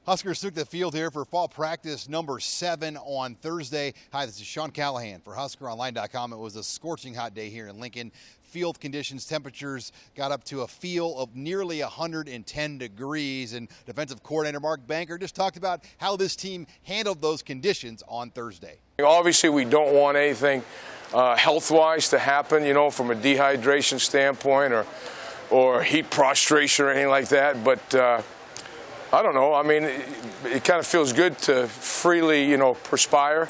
Huskers took the field here for fall practice number 7 on Thursday. Hi, this is Sean Callahan for HuskerOnline.com. It was a scorching hot day here in Lincoln. Field conditions, temperatures got up to a feel of nearly 110 degrees. And defensive coordinator Mark Banker just talked about how this team handled those conditions on Thursday. Obviously, we don't want anything health-wise to happen, from a dehydration standpoint or heat prostration or anything like that. But I don't know. I mean, it kind of feels good to freely, perspire,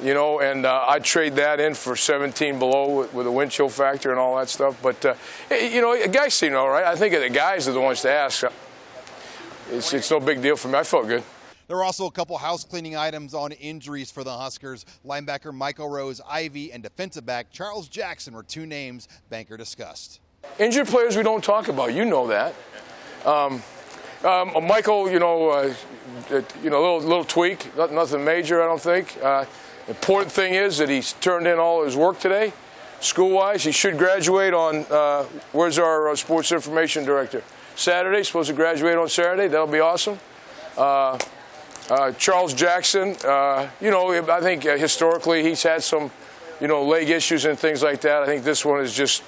and I'd trade that in for 17 below with a wind chill factor and all that stuff. But, guys seem all right. I think the guys are the ones to ask. It's no big deal for me. I felt good. There were also a couple house cleaning items on injuries for the Huskers. Linebacker Michael Rose-Ivy and defensive back Charles Jackson were two names Banker discussed. Injured players we don't talk about. You know that. Michael, little tweak, nothing major, I don't think. Important thing is that he's turned in all his work today, school-wise. He should graduate on, where's our sports information director? Saturday, supposed to graduate on Saturday. That'll be awesome. Charles Jackson, I think historically he's had some, leg issues and things like that. I think this one is just,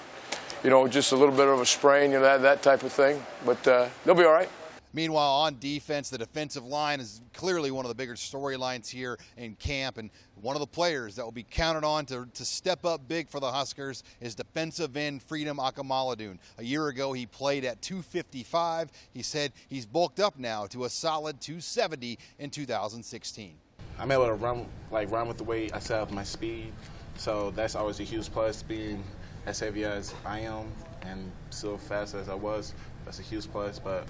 just a little bit of a sprain, that type of thing. But they'll be all right. Meanwhile, on defense, the defensive line is clearly one of the bigger storylines here in camp, and one of the players that will be counted on to step up big for the Huskers is defensive end Freedom Akamaladun. A year ago, he played at 255. He said he's bulked up now to a solid 270 in 2016. I'm able to run with the weight. I set up my speed, so that's always a huge plus, being as heavy as I am and so fast as I was. That's a huge plus, but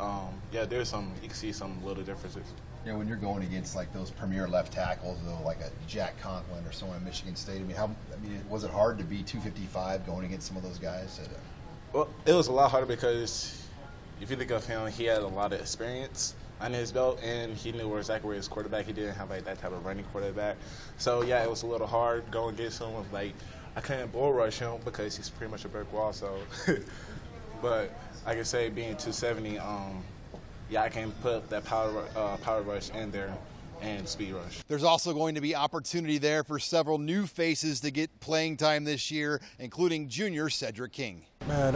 there's you can see some little differences. Yeah, when you're going against like those premier left tackles, though, like a Jack Conklin or someone at Michigan State, was it hard to be 255 going against some of those guys? Well, it was a lot harder because if you think of him, he had a lot of experience under his belt, and he knew exactly where his quarterback. He didn't have that type of running quarterback. So yeah, it was a little hard going against him. I couldn't bull rush him because he's pretty much a brick wall. So, but I can say being 270, I can put that power rush in there and speed rush. There's also going to be opportunity there for several new faces to get playing time this year, including junior Cedric King. Man,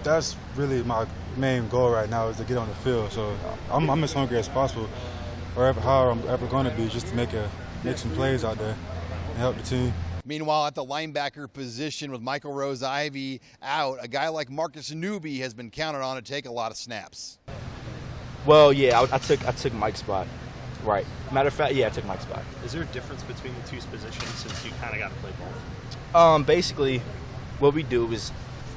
that's really my main goal right now, is to get on the field. So I'm as hungry as possible, however I'm ever going to be, just to make some plays out there and help the team. Meanwhile, at the linebacker position with Michael Rose-Ivy out, a guy like Marcus Newby has been counted on to take a lot of snaps. Well, yeah, I took Mike's spot. Right. Matter of fact, yeah, I took Mike's spot. Is there a difference between the two positions since you kind of got to play both? Basically, what we do is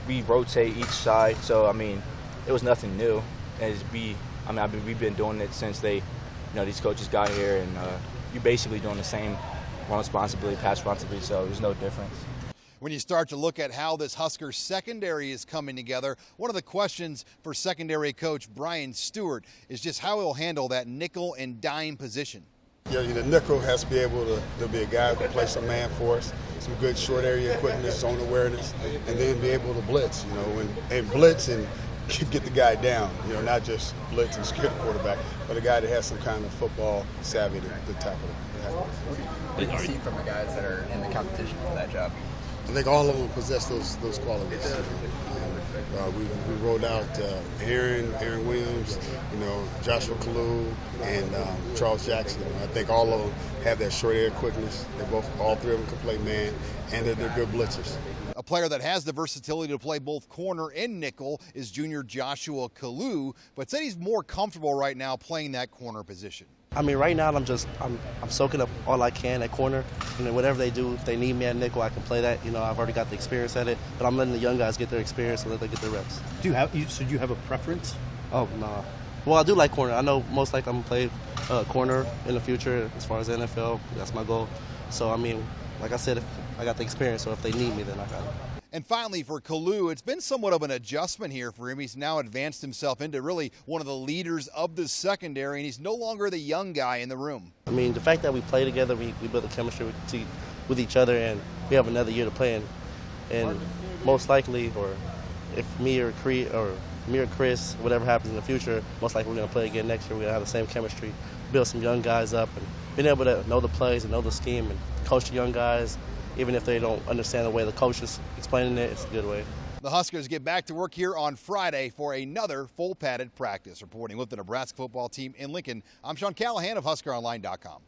we rotate each side. So, it was nothing new. We've been doing it since these coaches got here, and you're basically doing the same run responsibility, pass responsibility, so there's no difference. When you start to look at how this Husker secondary is coming together, one of the questions for secondary coach Brian Stewart is just how he'll handle that nickel and dime position. Yeah, the nickel has to be able to be a guy who can play some man for us, some good short area quickness, zone awareness, and then be able to blitz, and blitz and get the guy down, not just blitz and scare the quarterback, but a guy that has some kind of football savvy to tackle. What do you see from the guys that are in the competition for that job? I think all of them possess those qualities. We rolled out Aaron Williams, Joshua Kalu, and Charles Jackson. I think all of them have that short area quickness. All three of them can play man, and they're good blitzers. A player that has the versatility to play both corner and nickel is junior Joshua Kalu, but said he's more comfortable right now playing that corner position. Right now I'm soaking up all I can at corner. Whatever they do, if they need me at nickel, I can play that. I've already got the experience at it, but I'm letting the young guys get their experience and let them get their reps. Do you have a preference? Oh, no. Well, I do like corner. I know most likely I'm going to play corner in the future as far as the NFL. That's my goal. So, like I said, I got the experience, so if they need me, then I got it. And finally, for Kalu, it's been somewhat of an adjustment here for him. He's now advanced himself into really one of the leaders of the secondary, and he's no longer the young guy in the room. The fact that we play together, we build a chemistry with each other, and we have another year to play in. And most likely, or if me or Chris, whatever happens in the future, most likely we're going to play again next year. We're going to have the same chemistry, build some young guys up, and being able to know the plays and know the scheme and coach the young guys, even if they don't understand the way the coach is explaining it, it's a good way. The Huskers get back to work here on Friday for another full padded practice. Reporting with the Nebraska football team in Lincoln, I'm Sean Callahan of HuskerOnline.com.